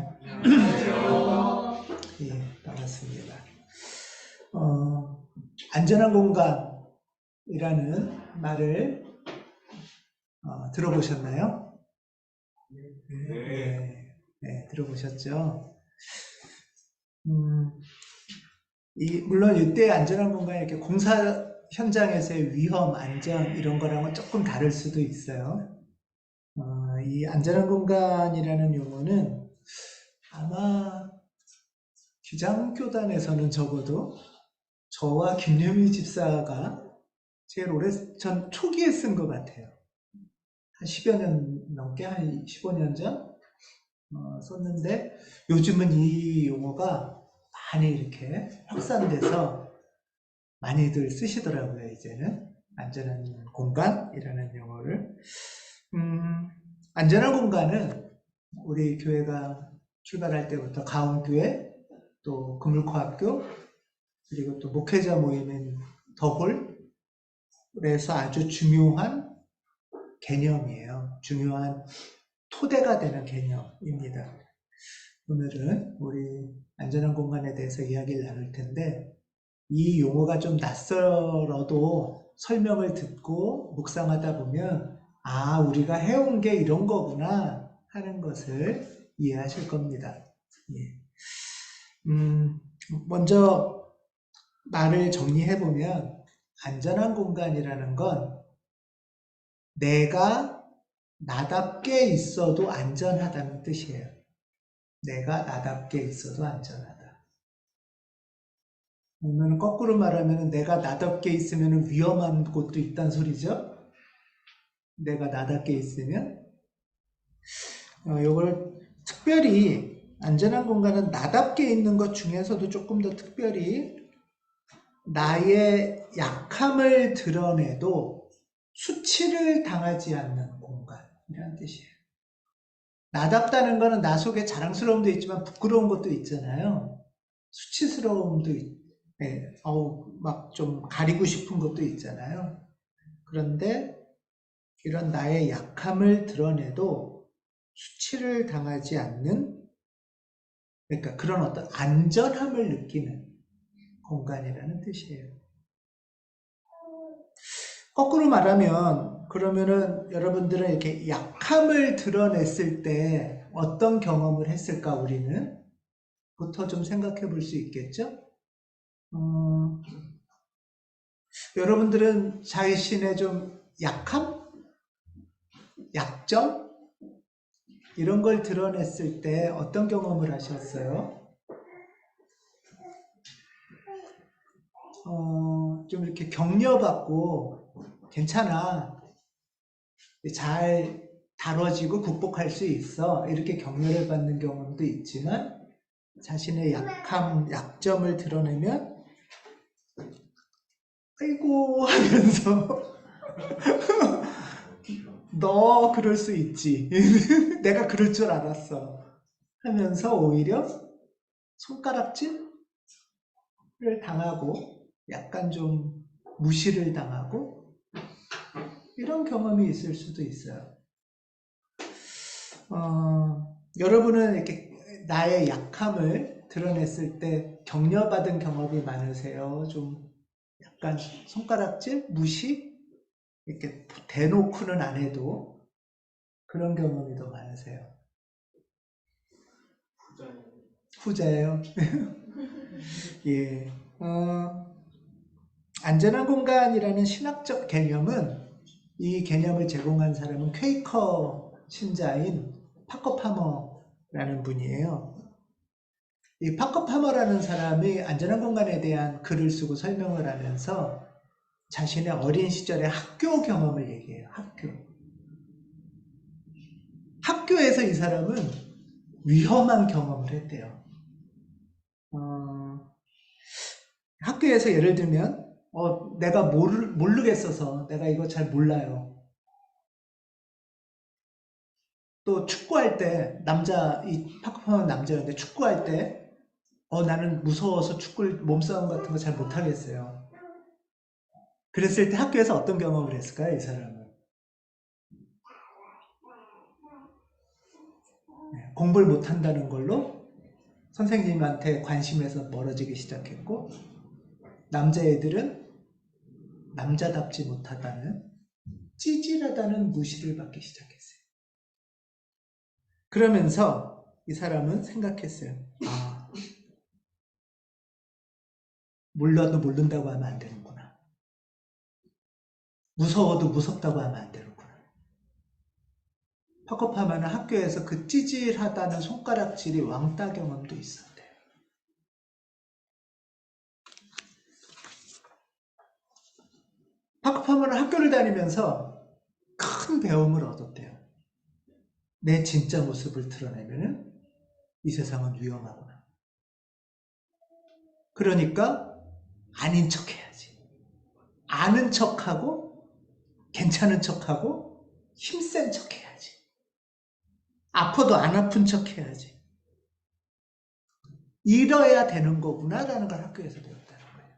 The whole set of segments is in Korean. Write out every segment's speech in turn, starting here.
안녕하세요. 예, 반갑습니다. 안전한 공간이라는 말을 들어보셨나요? 네, 들어보셨죠? 물론 이때 안전한 공간이 이렇게 공사 현장에서의 위험, 안전 이런 거랑은 조금 다를 수도 있어요. 이 안전한 공간이라는 용어는 아마 기장교단에서는 적어도 저와 김유미 집사가 제일 오래 전 초기에 쓴 것 같아요. 한 10여 년 넘게, 한 15년 전 썼는데, 요즘은 이 용어가 많이 이렇게 확산돼서 많이들 쓰시더라고요. 이제는 안전한 공간이라는 용어를. 안전한 공간은 우리 교회가 출발할 때부터 가운교회, 또 금물코학교, 그리고 또 목회자 모임인 더홀에서 아주 중요한 개념이에요. 중요한 토대가 되는 개념입니다. 오늘은 우리 안전한 공간에 대해서 이야기를 나눌 텐데, 이 용어가 좀 낯설어도 설명을 듣고 묵상하다 보면 우리가 해온 게 이런 거구나 하는 것을 이해하실 겁니다. 예. 먼저 말을 정리해보면, 안전한 공간이라는 건 내가 나답게 있어도 안전하다는 뜻이에요. 내가 나답게 있어도 안전하다. 그러면 거꾸로 말하면 내가 나답게 있으면 위험한 곳도 있단 소리죠. 내가 나답게 있으면 이걸 특별히 안전한 공간은 나답게 있는 것 중에서도 조금 더 특별히 나의 약함을 드러내도 수치를 당하지 않는 공간이라는 뜻이에요. 나답다는 거는 나 속에 자랑스러움도 있지만 부끄러운 것도 있잖아요. 수치스러움도 막 좀 가리고 싶은 것도 있잖아요. 그런데 이런 나의 약함을 드러내도 수치를 당하지 않는, 그러니까 그런 어떤 안전함을 느끼는 공간이라는 뜻이에요. 거꾸로 말하면, 그러면은 여러분들은 이렇게 약함을 드러냈을 때 어떤 경험을 했을까, 우리는? 부터 좀 생각해 볼 수 있겠죠? 여러분들은 자신의 좀 약함? 약점? 이런 걸 드러냈을 때 어떤 경험을 하셨어요? 좀 이렇게 격려받고 괜찮아, 잘 다뤄지고 극복할 수 있어, 이렇게 격려를 받는 경험도 있지만, 자신의 약점을 드러내면 아이고 하면서 너 그럴 수 있지 내가 그럴 줄 알았어 하면서 오히려 손가락질을 당하고 약간 좀 무시를 당하고 이런 경험이 있을 수도 있어요. 여러분은 이렇게 나의 약함을 드러냈을 때 격려받은 경험이 많으세요? 좀 약간 손가락질? 무시? 이렇게 대놓고는 안 해도 그런 경험이 더 많으세요? 후자예요. 예. 안전한 공간이라는 신학적 개념은, 이 개념을 제공한 사람은 퀘이커 신자인 파커 파머라는 분이에요. 이 파커 파머라는 사람이 안전한 공간에 대한 글을 쓰고 설명을 하면서 자신의 어린 시절의 학교 경험을 얘기해요. 학교에서 이 사람은 위험한 경험을 했대요. 학교에서 예를 들면 내가 모르겠어서, 내가 이거 잘 몰라요. 또 축구할 때, 이 파커파머는 남자였는데 축구할 때 나는 무서워서 몸싸움 같은 거 잘 못하겠어요. 그랬을 때 학교에서 어떤 경험을 했을까요, 이 사람은? 공부를 못한다는 걸로 선생님한테 관심에서 멀어지기 시작했고, 남자애들은 남자답지 못하다는, 찌질하다는 무시를 받기 시작했어요. 그러면서 이 사람은 생각했어요. 아, 몰라도 모른다고 하면 안 되는구나. 무서워도 무섭다고 하면 안 되는구나. 팝업하면 학교에서 그 찌질하다는 손가락질이 왕따 경험도 있었대요. 팝업하면 학교를 다니면서 큰 배움을 얻었대요. 내 진짜 모습을 드러내면 이 세상은 위험하구나. 그러니까 아닌 척 해야지. 아는 척하고 괜찮은 척하고 힘센 척 해야지. 아파도 안 아픈 척 해야지. 이뤄야 되는 거구나라는 걸 학교에서 배웠다는 거예요.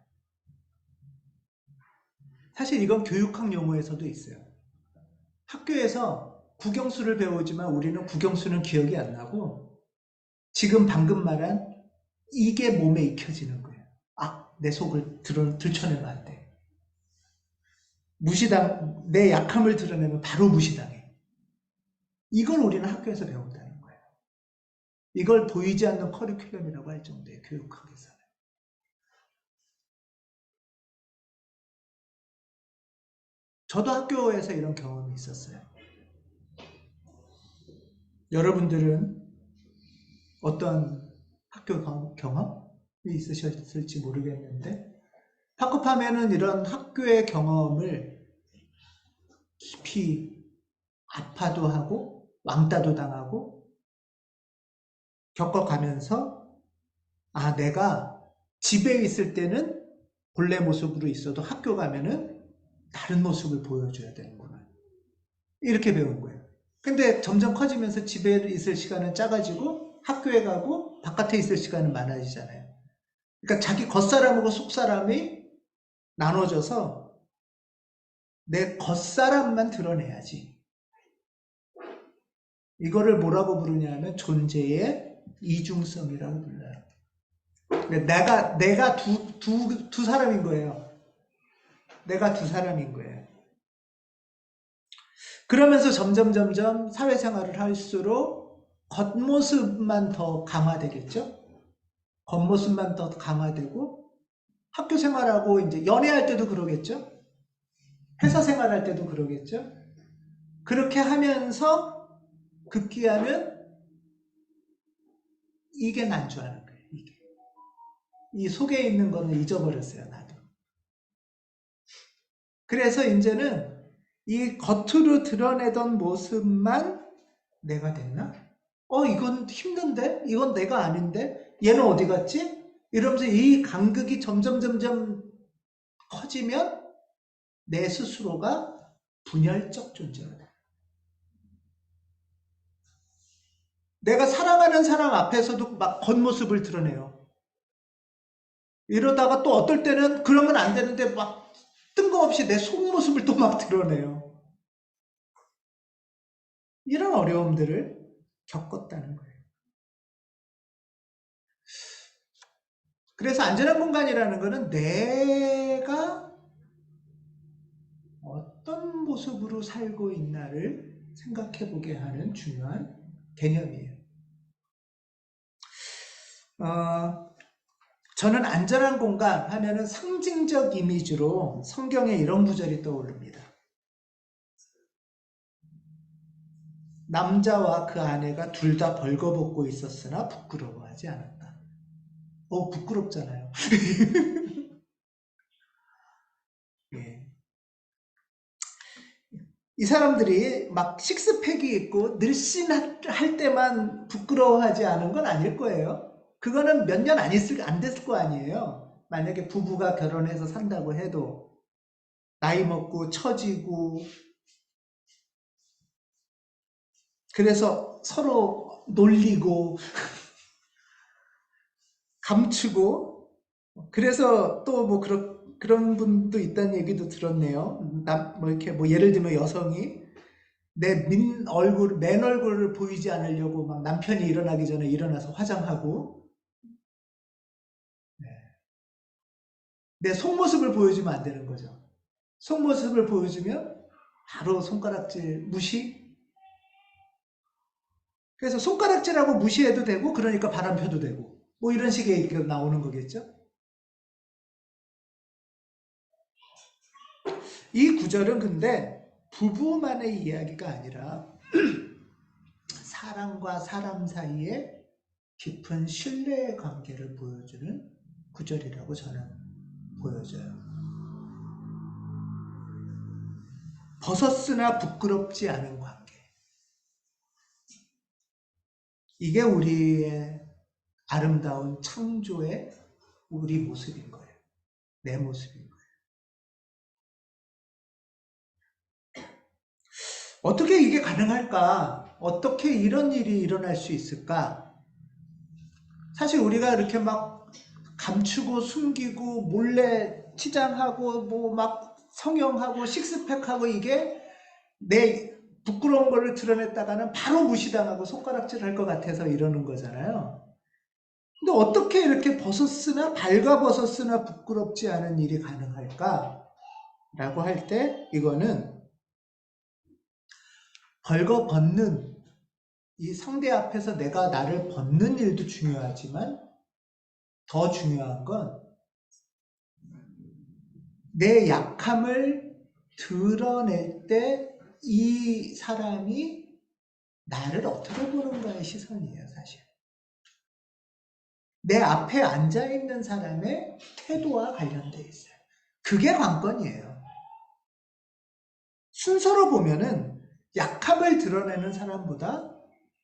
사실 이건 교육학 용어에서도 있어요. 학교에서 국영수를 배우지만 우리는 국영수는 기억이 안 나고 지금 방금 말한 이게 몸에 익혀지는 거예요. 아, 내 속을 들춰내면 안 돼. 내 약함을 드러내면 바로 무시당해. 이걸 우리는 학교에서 배운다는 거예요. 이걸 보이지 않는 커리큘럼이라고 할 정도의 교육학에서는. 저도 학교에서 이런 경험이 있었어요. 여러분들은 어떤 학교 경험이 있으셨을지 모르겠는데, 학급하면은 이런 학교의 경험을 깊이 아파도 하고 왕따도 당하고 겪어가면서, 아, 내가 집에 있을 때는 본래 모습으로 있어도 학교 가면은 다른 모습을 보여줘야 되는구나. 이렇게 배운 거예요. 근데 점점 커지면서 집에 있을 시간은 작아지고 학교에 가고 바깥에 있을 시간은 많아지잖아요. 그러니까 자기 겉사람하고 속사람이 나눠져서 내 겉사람만 드러내야지. 이거를 뭐라고 부르냐면 존재의 이중성이라고 불러요. 내가 두 사람인 거예요. 내가 두 사람인 거예요. 그러면서 점점 사회생활을 할수록 겉모습만 더 강화되겠죠? 겉모습만 더 강화되고 학교 생활하고 이제 연애할 때도 그러겠죠? 회사 생활할 때도 그러겠죠? 그렇게 하면서 급기야는 이게 난 줄 아는 거예요. 이게. 이 속에 있는 거는 잊어버렸어요, 나도. 그래서 이제는 이 겉으로 드러내던 모습만 내가 됐나? 이건 힘든데? 이건 내가 아닌데? 얘는 어디 갔지? 이러면서 이 간극이 점점 커지면 내 스스로가 분열적 존재가 돼. 내가 사랑하는 사람 앞에서도 막 겉모습을 드러내요. 이러다가 또 어떨 때는 그러면 안 되는데 막 뜬금없이 내 속모습을 또 막 드러내요. 이런 어려움들을 겪었다는 거예요. 그래서 안전한 공간이라는 것은 내가 어떤 모습으로 살고 있나를 생각해 보게 하는 중요한 개념이에요. 저는 안전한 공간 하면은 상징적 이미지로 성경에 이런 구절이 떠오릅니다. 남자와 그 아내가 둘 다 벌거벗고 있었으나 부끄러워하지 않았다. 부끄럽잖아요. 예. 이 사람들이 막 식스팩이 있고 늘씬할 때만 부끄러워하지 않은 건 아닐 거예요. 그거는 몇 년 안 됐을 거 아니에요. 만약에 부부가 결혼해서 산다고 해도 나이 먹고 처지고 그래서 서로 놀리고 감추고 그래서 또 뭐 그런 분도 있다는 얘기도 들었네요. 뭐 이렇게 뭐 예를 들면 여성이 맨 얼굴을 보이지 않으려고 막 남편이 일어나기 전에 일어나서 화장하고, 네. 내 속모습을 보여주면 안 되는 거죠. 속모습을 보여주면 바로 손가락질 무시. 그래서 손가락질하고 무시해도 되고, 그러니까 바람 펴도 되고, 뭐 이런 식의 나오는 거겠죠. 이 구절은 근데 부부만의 이야기가 아니라 사람과 사람 사이에 깊은 신뢰의 관계를 보여주는 구절이라고 저는 보여져요. 벗었으나 부끄럽지 않은 관계. 이게 우리의 아름다운 창조의 우리 모습인 거예요. 내 모습인 거예요. 어떻게 이게 가능할까? 어떻게 이런 일이 일어날 수 있을까? 사실 우리가 이렇게 막 감추고 숨기고 몰래 치장하고 뭐 막 성형하고 식스팩하고 이게 내 부끄러운 거를 드러냈다가는 바로 무시당하고 손가락질 할 것 같아서 이러는 거잖아요. 근데 어떻게 이렇게 발가벗었으나 부끄럽지 않은 일이 가능할까? 라고 할 때 이거는 벌거벗는 이 상대 앞에서 내가 나를 벗는 일도 중요하지만 더 중요한 건 내 약함을 드러낼 때 이 사람이 나를 어떻게 보는가의 시선이에요, 사실. 내 앞에 앉아있는 사람의 태도와 관련되어 있어요. 그게 관건이에요. 순서로 보면은 약함을 드러내는 사람보다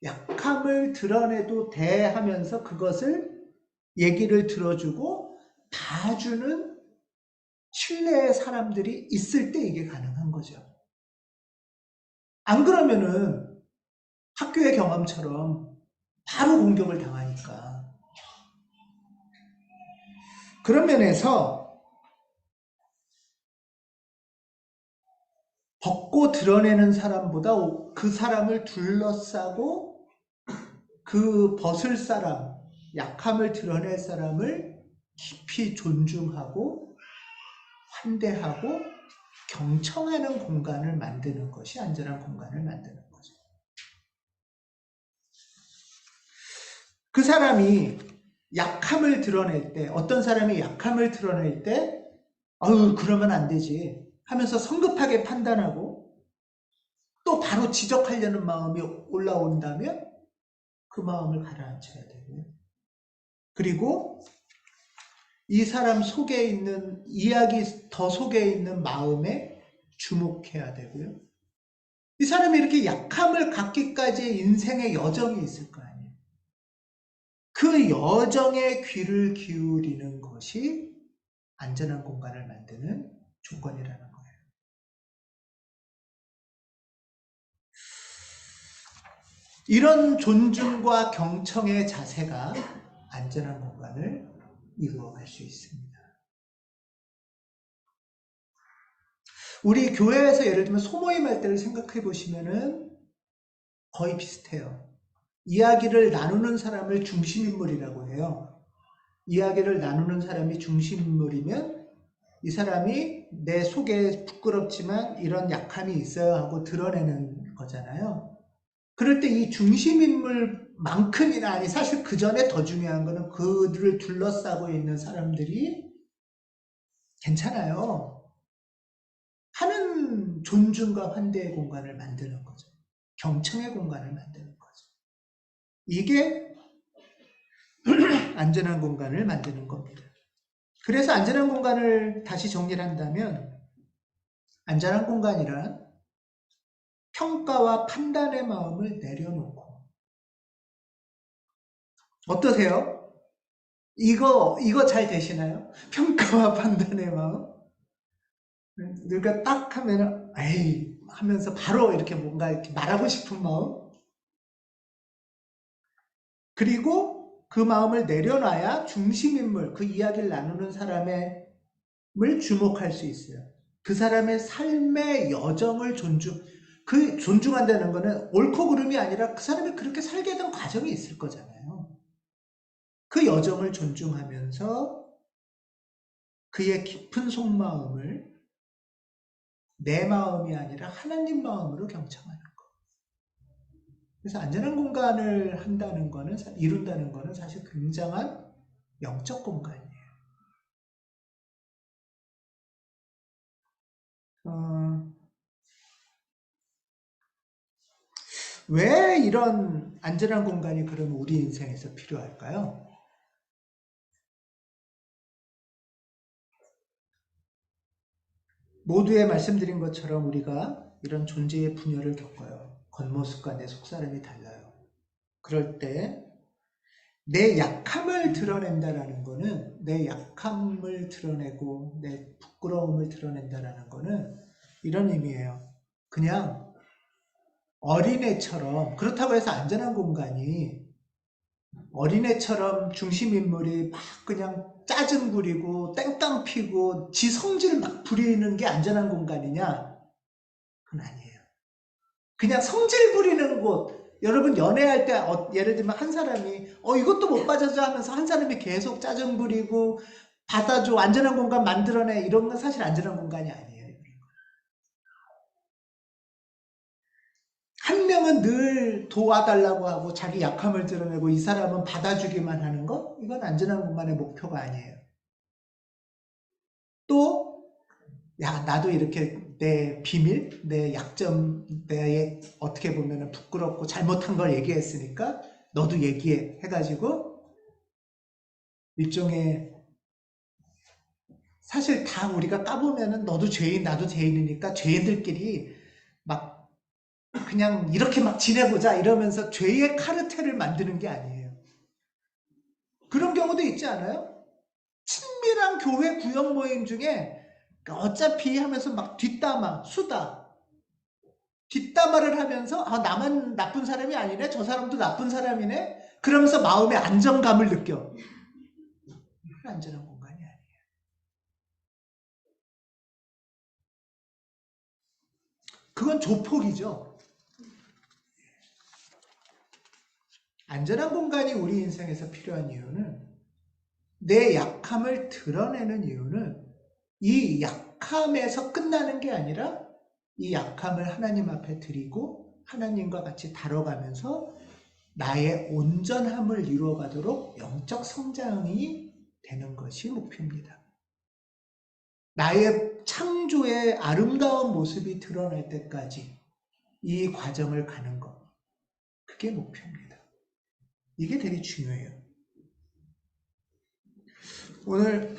약함을 드러내도 돼 하면서 그것을 얘기를 들어주고 봐주는 신뢰의 사람들이 있을 때 이게 가능한 거죠. 안 그러면은 학교의 경험처럼 바로 공격을 당하니까. 그런 면에서 벗고 드러내는 사람보다 그 사람을 둘러싸고 그 벗을 사람, 약함을 드러낼 사람을 깊이 존중하고 환대하고 경청하는 공간을 만드는 것이 안전한 공간을 만드는 거죠. 그 사람이 약함을 드러낼 때, 어떤 사람이 약함을 드러낼 때 그러면 안 되지 하면서 성급하게 판단하고 또 바로 지적하려는 마음이 올라온다면 그 마음을 가라앉혀야 되고요. 그리고 이 사람 속에 있는 이야기 더 속에 있는 마음에 주목해야 되고요. 이 사람이 이렇게 약함을 갖기까지의 인생의 여정이 있을 거 아니에요. 그 여정에 귀를 기울이는 것이 안전한 공간을 만드는 조건이라는 거예요. 이런 존중과 경청의 자세가 안전한 공간을 이루어갈 수 있습니다. 우리 교회에서 예를 들면 소모임 할 때를 생각해 보시면은 거의 비슷해요. 이야기를 나누는 사람을 중심인물이라고 해요. 이야기를 나누는 사람이 중심인물이면 이 사람이 내 속에 부끄럽지만 이런 약함이 있어야 하고 드러내는 거잖아요. 그럴 때 이 중심인물만큼이나 아니 사실 그 전에 더 중요한 거는 그들을 둘러싸고 있는 사람들이 괜찮아요 하는 존중과 환대의 공간을 만드는 거죠. 경청의 공간을 만드는 거죠. 이게 안전한 공간을 만드는 겁니다. 그래서 안전한 공간을 다시 정리를 한다면 안전한 공간이란 평가와 판단의 마음을 내려놓고 어떠세요? 이거 잘 되시나요? 평가와 판단의 마음? 누가 딱 하면은 에이 하면서 바로 이렇게 뭔가 이렇게 말하고 싶은 마음? 그리고 그 마음을 내려놔야 중심인물, 그 이야기를 나누는 사람을 주목할 수 있어요. 그 사람의 삶의 여정을 그 존중한다는 거는 옳고 그름이 아니라 그 사람이 그렇게 살게 된 과정이 있을 거잖아요. 그 여정을 존중하면서 그의 깊은 속마음을 내 마음이 아니라 하나님 마음으로 경청하는 거. 그래서 안전한 공간을 한다는 거는, 이룬다는 거는 사실 굉장한 영적 공간이에요. 왜 이런 안전한 공간이 그럼 우리 인생에서 필요할까요? 모두에 말씀드린 것처럼 우리가 이런 존재의 분열을 겪어요. 겉모습과 내 속사람이 달라요. 그럴 때 내 약함을 드러낸다라는 거는, 내 약함을 드러내고 내 부끄러움을 드러낸다라는 거는 이런 의미예요. 그냥 어린애처럼, 그렇다고 해서 안전한 공간이 어린애처럼 중심인물이 막 그냥 짜증 부리고 땡깡 피고 지 성질 막 부리는 게 안전한 공간이냐? 그건 아니에요. 그냥 성질 부리는 곳. 여러분 연애할 때 예를 들면 한 사람이 이것도 못 받아줘 하면서 한 사람이 계속 짜증 부리고 받아줘 안전한 공간 만들어내 이런 건 사실 안전한 공간이 아니에요. 한 명은 늘 도와달라고 하고 자기 약함을 드러내고 이 사람은 받아주기만 하는 것? 이건 안전한 공간의 목표가 아니에요. 또 야, 나도 이렇게 내 비밀, 내 약점, 내 어떻게 보면 부끄럽고 잘못한 걸 얘기했으니까 너도 얘기해 해가지고 일종의 사실 다 우리가 까보면은 너도 죄인, 나도 죄인이니까 죄인들끼리 막 그냥 이렇게 막 지내보자 이러면서 죄의 카르텔을 만드는 게 아니에요. 그런 경우도 있지 않아요? 친밀한 교회 구역 모임 중에 어차피 하면서 막 뒷담화, 수다, 뒷담화를 하면서 나만 나쁜 사람이 아니네 저 사람도 나쁜 사람이네 그러면서 마음의 안정감을 느껴. 안전한 공간이 아니에요. 그건 조폭이죠. 안전한 공간이 우리 인생에서 필요한 이유는 내 약함을 드러내는 이유는 이 약함에서 끝나는 게 아니라 이 약함을 하나님 앞에 드리고 하나님과 같이 다뤄가면서 나의 온전함을 이루어가도록 영적 성장이 되는 것이 목표입니다. 나의 창조의 아름다운 모습이 드러날 때까지 이 과정을 가는 것. 그게 목표입니다. 이게 되게 중요해요. 오늘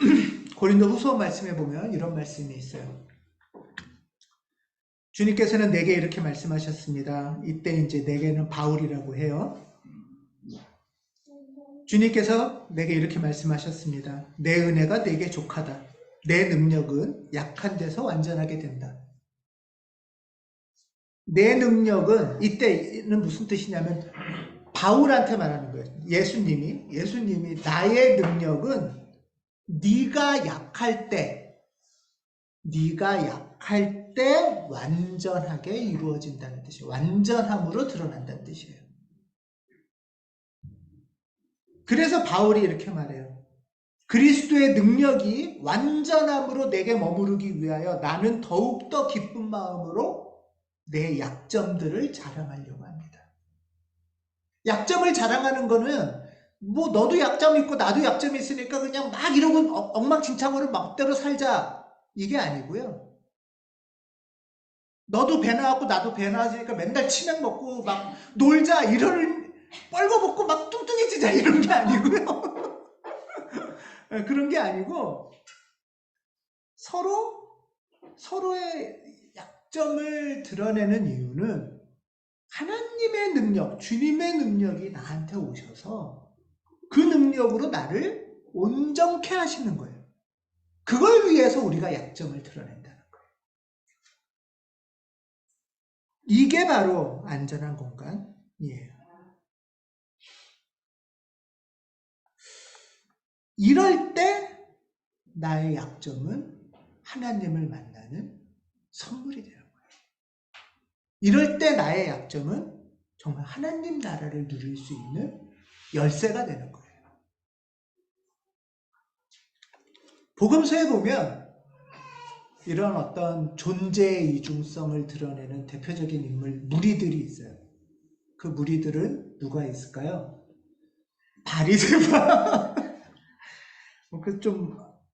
고린도 후서 말씀에 보면 이런 말씀이 있어요. 주님께서는 내게 이렇게 말씀하셨습니다. 이때 이제 내게는 바울이라고 해요. 주님께서 내게 이렇게 말씀하셨습니다. 내 은혜가 내게 족하다. 내 능력은 약한 데서 완전하게 된다. 내 능력은 이때는 무슨 뜻이냐면 바울한테 말하는 거예요. 예수님이 나의 능력은 네가 약할 때 완전하게 이루어진다는 뜻이에요. 완전함으로 드러난다는 뜻이에요. 그래서 바울이 이렇게 말해요. 그리스도의 능력이 완전함으로 내게 머무르기 위하여 나는 더욱더 기쁜 마음으로 내 약점들을 자랑하려고 합니다. 약점을 자랑하는 거는 뭐 너도 약점 있고 나도 약점 있으니까 그냥 막 이러고 엉망진창으로 막대로 살자 이게 아니고요. 너도 배 나왔고 나도 배 나왔으니까 맨날 치맥 먹고 막 놀자 이런 뻘거벗고 막 뚱뚱해지자 이런 게 아니고요. 그런 게 아니고 서로의 약점을 드러내는 이유는 하나님의 능력, 주님의 능력이 나한테 오셔서 그 능력으로 나를 온전케 하시는 거예요. 그걸 위해서 우리가 약점을 드러낸다는 거예요. 이게 바로 안전한 공간이에요. 이럴 때 나의 약점은 하나님을 만나는 선물이 되는 거예요. 이럴 때 나의 약점은 정말 하나님 나라를 누릴 수 있는 열쇠가 되는 거예요. 복음서에 보면 이런 어떤 존재의 이중성을 드러내는 대표적인 인물, 무리들이 있어요. 그 무리들은 누가 있을까요? 바리새파.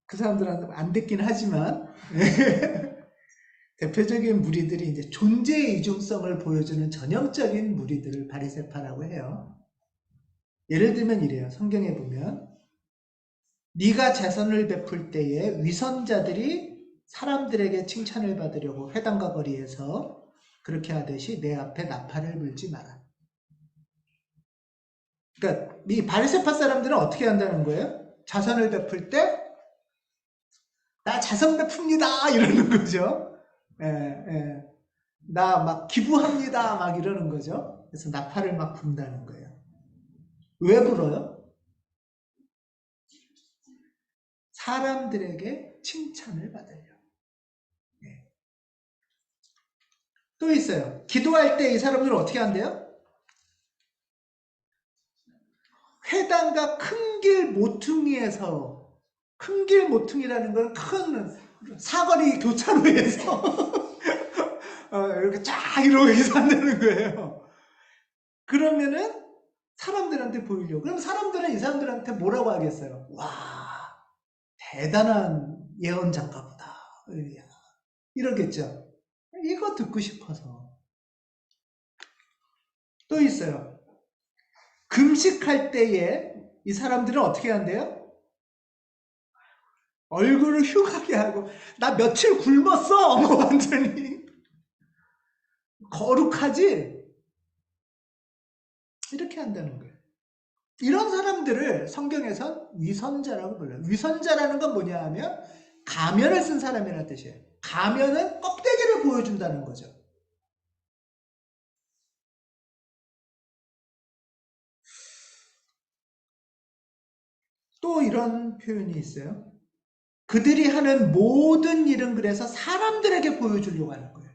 그 사람들한테 안 듣긴 하지만 대표적인 무리들이 이제 존재의 이중성을 보여주는 전형적인 무리들을 바리새파라고 해요. 예를 들면 이래요. 성경에 보면 네가 제선을 베풀 때에 위선자들이 사람들에게 칭찬을 받으려고 회당과 거리에서 그렇게 하듯이 내 앞에 나팔을 불지 마라. 그러니까 이 바리새파 사람들은 어떻게 한다는 거예요? 자선을 베풀 때 나 자선 베풉니다 이러는 거죠. 예, 예. 나 막 기부합니다 막 이러는 거죠. 그래서 나팔을 막 분다는 거예요. 왜 불어요? 사람들에게 칭찬을 받으려. 예. 또 있어요. 기도할 때 이 사람들은 어떻게 한대요? 회당과 큰 길 모퉁이에서, 큰 길 모퉁이라는 건 큰 사거리 교차로에서 이렇게 쫙 이러고 산다는 거예요. 그러면은 사람들한테 보이려고. 그럼 사람들은 이 사람들한테 뭐라고 하겠어요? 와, 대단한 예언자인가 보다. 이러겠죠. 이거 듣고 싶어서. 또 있어요. 금식할 때에 이 사람들은 어떻게 한대요? 얼굴을 흉하게 하고 나 며칠 굶었어. 뭐 완전히 거룩하지? 이렇게 한다는 거예요. 이런 사람들을 성경에선 위선자라고 불러요. 위선자라는 건 뭐냐 하면 가면을 쓴 사람이라는 뜻이에요. 가면은 껍데기를 보여준다는 거죠. 또 이런 표현이 있어요. 그들이 하는 모든 일은 그래서 사람들에게 보여주려고 하는 거예요.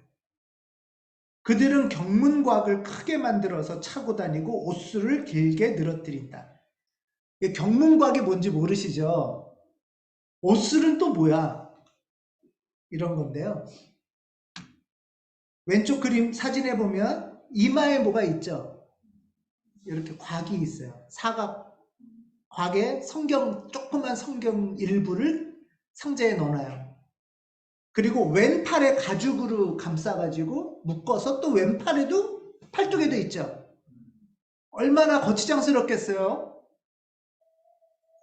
그들은 경문곽을 크게 만들어서 차고 다니고 옷수를 길게 늘어뜨린다. 경문곽이 뭔지 모르시죠? 옷술은 또 뭐야? 이런 건데요. 왼쪽 그림 사진에 보면 이마에 뭐가 있죠? 이렇게 곽이 있어요. 사각 곽에 조그만 성경 일부를 상자에 넣어놔요. 그리고 왼팔에 가죽으로 감싸가지고 묶어서 또 왼팔에도 팔뚝에도 있죠. 얼마나 거치장스럽겠어요.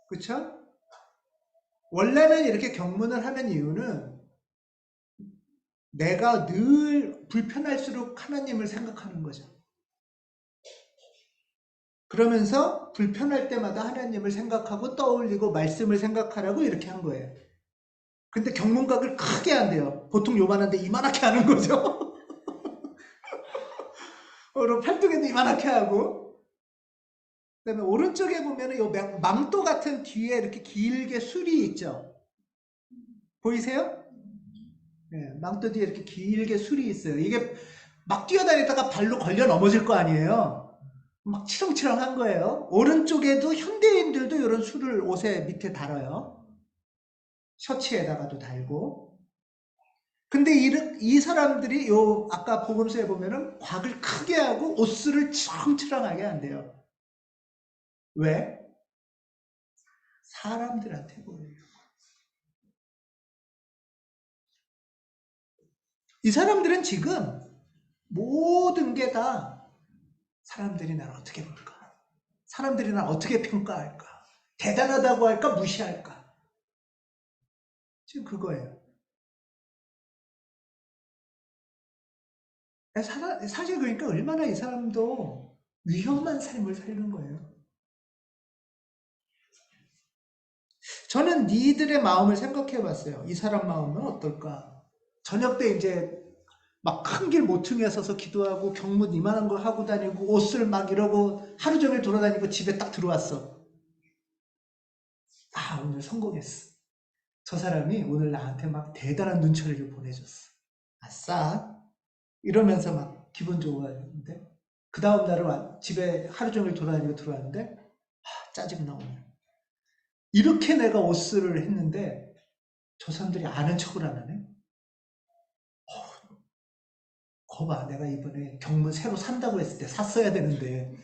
그쵸? 원래는 이렇게 경문을 하는 이유는 내가 늘 불편할수록 하나님을 생각하는 거죠. 그러면서 불편할 때마다 하나님을 생각하고 떠올리고 말씀을 생각하라고 이렇게 한 거예요. 근데 경문각을 크게 한대요. 보통 요만한데 이만하게 하는 거죠. 팔뚝에도 이만하게 하고. 그다음에 오른쪽에 보면은 요 망토 같은 뒤에 이렇게 길게 술이 있죠. 보이세요? 네, 망토 뒤에 이렇게 길게 술이 있어요. 이게 막 뛰어다니다가 발로 걸려 넘어질 거 아니에요. 막 치렁치렁한 거예요. 오른쪽에도 현대인들도 이런 술을 옷에 밑에 달아요. 셔츠에다가도 달고. 근데 이 사람들이 아까 복음서에 보면은 곽을 크게 하고 옷술을 치렁치렁하게 한대요. 왜? 사람들한테 보여요. 이 사람들은 지금 모든 게 다 사람들이 나를 어떻게 볼까? 사람들이 나를 어떻게 평가할까? 대단하다고 할까? 무시할까? 지금 그거예요. 사실 그러니까 얼마나 이 사람도 위험한 삶을 살는 거예요. 저는 니들의 마음을 생각해 봤어요. 이 사람 마음은 어떨까? 저녁 때 이제 막 큰 길 모퉁이에 서서 기도하고 경문 이만한 거 하고 다니고 옷을 막 이러고 하루 종일 돌아다니고 집에 딱 들어왔어. 아, 오늘 성공했어. 저 사람이 오늘 나한테 막 대단한 눈초리를 보내줬어. 아싸. 이러면서 막 기분 좋았는데 그 다음 날은 집에 하루 종일 돌아다니고 들어왔는데 짜증나 오늘. 이렇게 내가 옷을 했는데 저 사람들이 아는 척을 안 하네. 거봐, 내가 이번에 경문 새로 산다고 했을 때 샀어야 되는데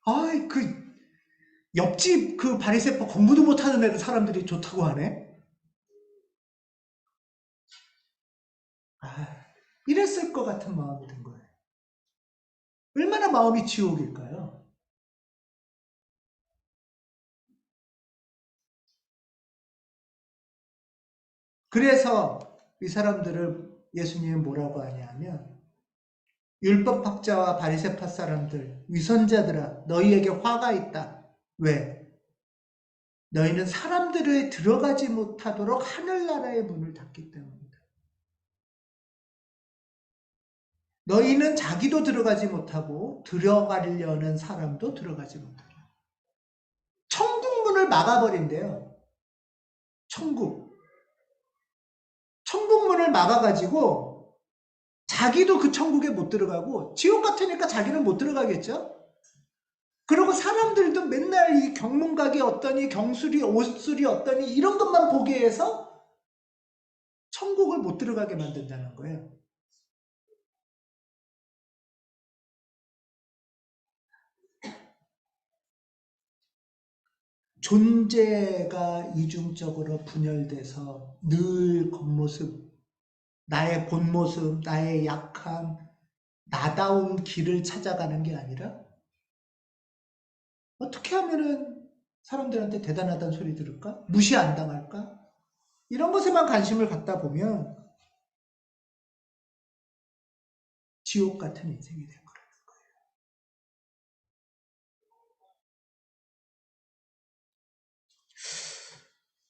아이 그 옆집 그 바리새파 공부도 못하는 애들 사람들이 좋다고 하네. 이랬을 것 같은 마음이 든 거예요. 얼마나 마음이 지옥일까요? 그래서 이 사람들을 예수님은 뭐라고 하냐면 율법학자와 바리새파 사람들, 위선자들아, 너희에게 화가 있다. 왜? 너희는 사람들을 들어가지 못하도록 하늘나라의 문을 닫기 때문이다. 너희는 자기도 들어가지 못하고 들어가려는 사람도 들어가지 못하게. 천국 문을 막아버린대요. 천국 문을 막아가지고 자기도 그 천국에 못 들어가고 지옥 같으니까 자기는 못 들어가겠죠? 그리고 사람들도 맨날 이 경문각이 어떠니 경술이 옷술이 어떠니 이런 것만 보게 해서 천국을 못 들어가게 만든다는 거예요. 존재가 이중적으로 분열돼서 늘 겉모습, 나의 본모습, 나의 약함, 나다운 길을 찾아가는 게 아니라 어떻게 하면은 사람들한테 대단하다는 소리 들을까? 무시 안 당할까? 이런 것에만 관심을 갖다 보면 지옥 같은 인생이 될 거라는 거예요.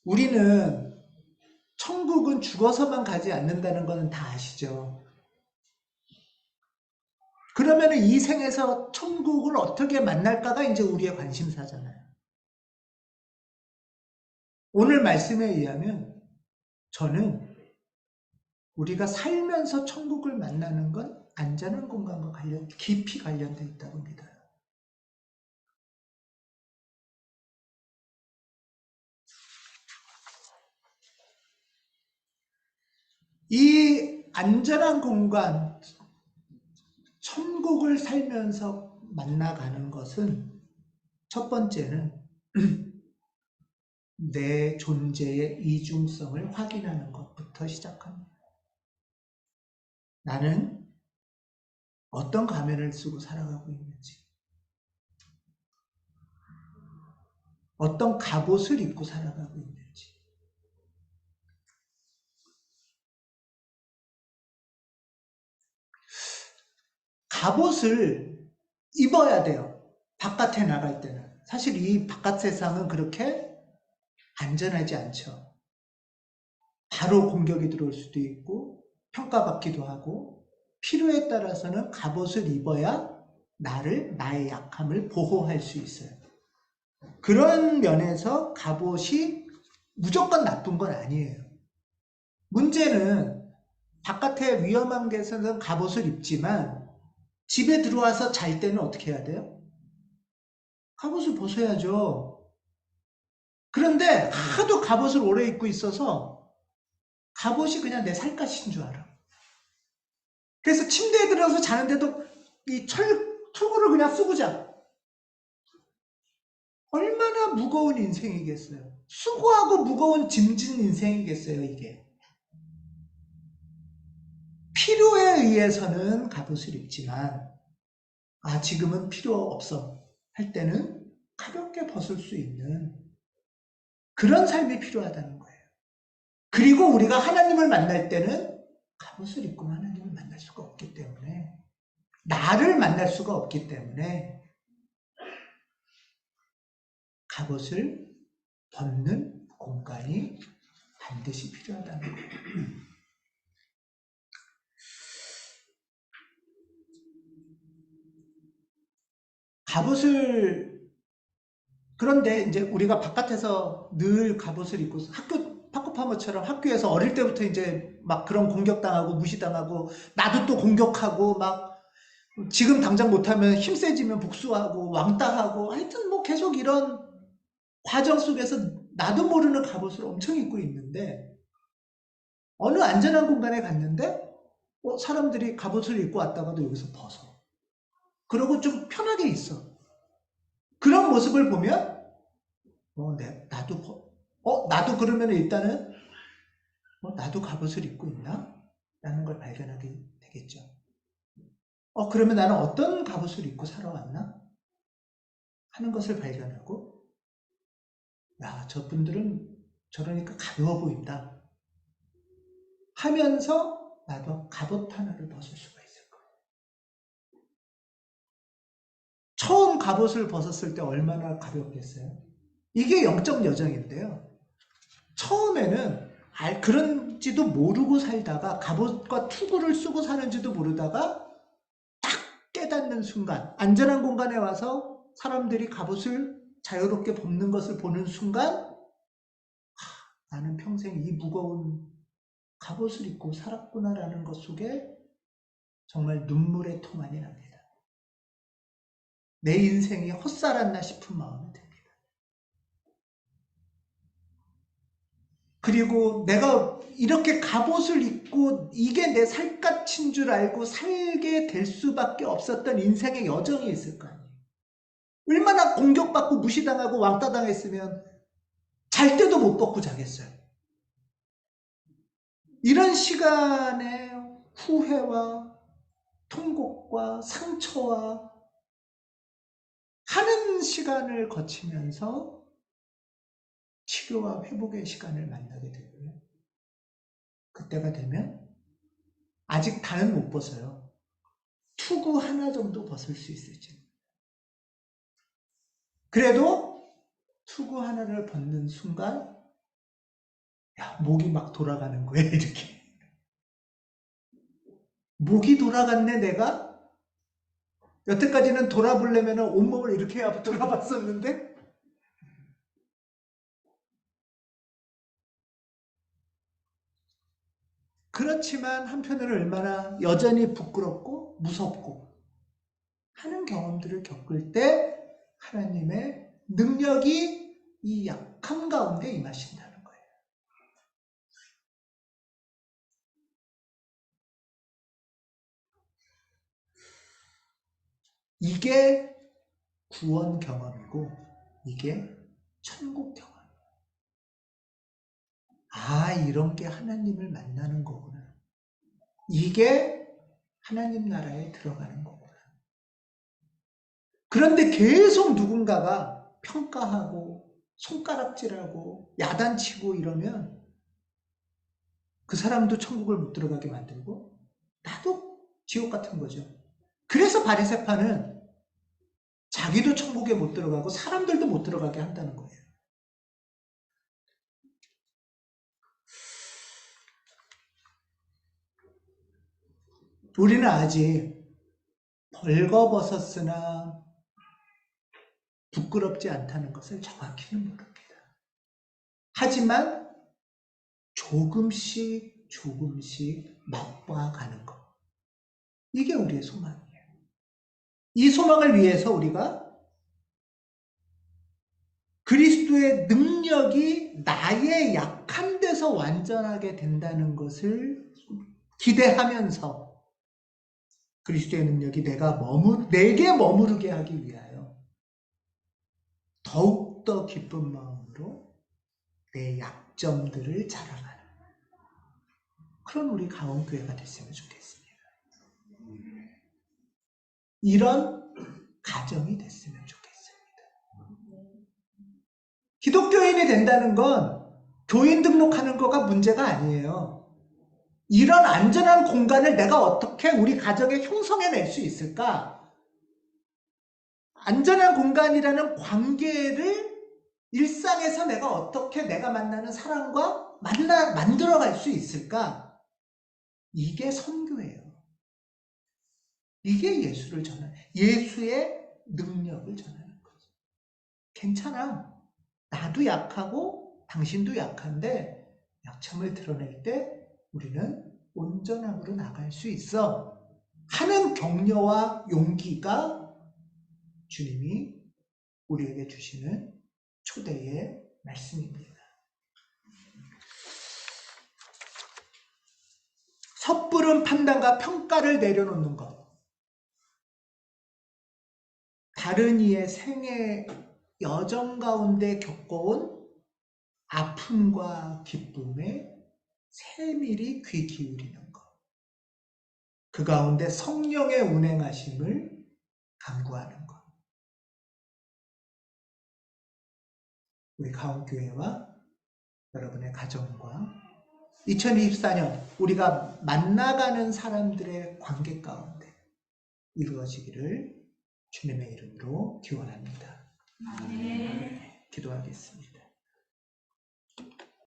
우리는 천국은 죽어서만 가지 않는다는 것은 다 아시죠? 그러면 이 생에서 천국을 어떻게 만날까가 이제 우리의 관심사잖아요. 오늘 말씀에 의하면 저는 우리가 살면서 천국을 만나는 건 안전한 공간과 깊이 관련되어 있다고 믿어요. 이 안전한 공간, 천국을 살면서 만나가는 것은 첫 번째는 내 존재의 이중성을 확인하는 것부터 시작합니다. 나는 어떤 가면을 쓰고 살아가고 있는지, 어떤 갑옷을 입고 살아가고 있는지, 갑옷을 입어야 돼요. 바깥에 나갈 때는. 사실 이 바깥 세상은 그렇게 안전하지 않죠. 바로 공격이 들어올 수도 있고 평가받기도 하고 필요에 따라서는 갑옷을 입어야 나의 약함을 보호할 수 있어요. 그런 면에서 갑옷이 무조건 나쁜 건 아니에요. 문제는 바깥에 위험한 데서는 갑옷을 입지만 집에 들어와서 잘 때는 어떻게 해야 돼요? 갑옷을 벗어야죠. 그런데 하도 갑옷을 오래 입고 있어서 갑옷이 그냥 내 살갗인 줄 알아. 그래서 침대에 들어서 자는데도 이 투구를 그냥 쓰고 자. 얼마나 무거운 인생이겠어요. 수고하고 무거운 짐진 인생이겠어요, 이게. 필요에 의해서는 갑옷을 입지만 지금은 필요 없어 할 때는 가볍게 벗을 수 있는 그런 삶이 필요하다는 거예요. 그리고 우리가 하나님을 만날 때는 갑옷을 입고 하나님을 만날 수가 없기 때문에 나를 만날 수가 없기 때문에 갑옷을 벗는 공간이 반드시 필요하다는 거예요. 그런데 이제 우리가 바깥에서 늘 갑옷을 입고 파코파머처럼 학교에서 어릴 때부터 이제 막 그런 공격당하고 무시당하고 나도 또 공격하고 막 지금 당장 못하면 힘 세지면 복수하고 왕따하고 하여튼 뭐 계속 이런 과정 속에서 나도 모르는 갑옷을 엄청 입고 있는데 어느 안전한 공간에 갔는데 사람들이 갑옷을 입고 왔다가도 여기서 벗어. 그러고 좀 편하게 있어. 그런 모습을 보면 나도 그러면 일단은 나도 갑옷을 입고 있나? 라는 걸 발견하게 되겠죠. 그러면 나는 어떤 갑옷을 입고 살아왔나? 하는 것을 발견하고 야, 저분들은 저러니까 가벼워 보인다. 하면서 나도 갑옷 하나를 벗을 수가 있을 거예요. 처음 갑옷을 벗었을 때 얼마나 가볍겠어요? 이게 영적 여정인데요. 처음에는 그런지도 모르고 살다가 갑옷과 투구를 쓰고 사는지도 모르다가 딱 깨닫는 순간 안전한 공간에 와서 사람들이 갑옷을 자유롭게 벗는 것을 보는 순간 나는 평생 이 무거운 갑옷을 입고 살았구나라는 것 속에 정말 눈물의 토만이 납니다. 내 인생이 헛살았나 싶은 마음이 듭니다. 그리고 내가 이렇게 갑옷을 입고 이게 내 살갗인 줄 알고 살게 될 수밖에 없었던 인생의 여정이 있을 거 아니에요. 얼마나 공격받고 무시당하고 왕따당했으면 잘 때도 못 벗고 자겠어요. 이런 시간에 후회와 통곡과 상처와 하는 시간을 거치면서 치료와 회복의 시간을 만나게 되고요. 그때가 되면 아직 다는 못 벗어요. 투구 하나 정도 벗을 수 있을지. 그래도 투구 하나를 벗는 순간 목이 막 돌아가는 거예요. 이렇게. 목이 돌아갔네 내가? 여태까지는 돌아보려면 온몸을 이렇게 해야 돌아봤었는데 그렇지만 한편으로 얼마나 여전히 부끄럽고 무섭고 하는 경험들을 겪을 때 하나님의 능력이 이 약함 가운데 임하신다는 거예요. 이게 구원 경험이고 이게 천국 경험이에요. 이런 게 하나님을 만나는 거구나. 이게 하나님 나라에 들어가는 거구나. 그런데 계속 누군가가 평가하고 손가락질하고 야단치고 이러면 그 사람도 천국을 못 들어가게 만들고 나도 지옥 같은 거죠. 그래서 바리새파는 자기도 천국에 못 들어가고 사람들도 못 들어가게 한다는 거예요. 우리는 아직 벌거벗었으나 부끄럽지 않다는 것을 정확히는 모릅니다. 하지만 조금씩 맛봐가는 것. 이게 우리의 소망이에요. 이 소망을 위해서 우리가 그리스도의 능력이 나의 약한 데서 완전하게 된다는 것을 기대하면서 그리스도의 능력이 내게 머무르게 하기 위하여 더욱더 기쁜 마음으로 내 약점들을 자랑하는 그런 우리 가온교회가 됐으면 좋겠습니다. 이런 가정이 됐으면 좋겠습니다. 기독교인이 된다는 건 교인 등록하는 거가 문제가 아니에요. 이런 안전한 공간을 내가 어떻게 우리 가정에 형성해낼 수 있을까? 안전한 공간이라는 관계를 일상에서 내가 어떻게 내가 만나는 사람과 만들어갈 수 있을까? 이게 선교예요. 이게 예수의 능력을 전하는 거죠. 괜찮아. 나도 약하고 당신도 약한데 약점을 드러낼 때 우리는 온전함으로 나갈 수 있어. 하는 격려와 용기가 주님이 우리에게 주시는 초대의 말씀입니다. 섣부른 판단과 평가를 내려놓는 것, 다른 이의 생애 여정 가운데 겪어온 아픔과 기쁨에 세밀히 귀 기울이는 것, 그 가운데 성령의 운행하심을 간구하는 것. 우리 가온교회와 여러분의 가정과 2024년 우리가 만나가는 사람들의 관계 가운데 이루어지기를 주님의 이름으로 기원합니다. 기도하겠습니다.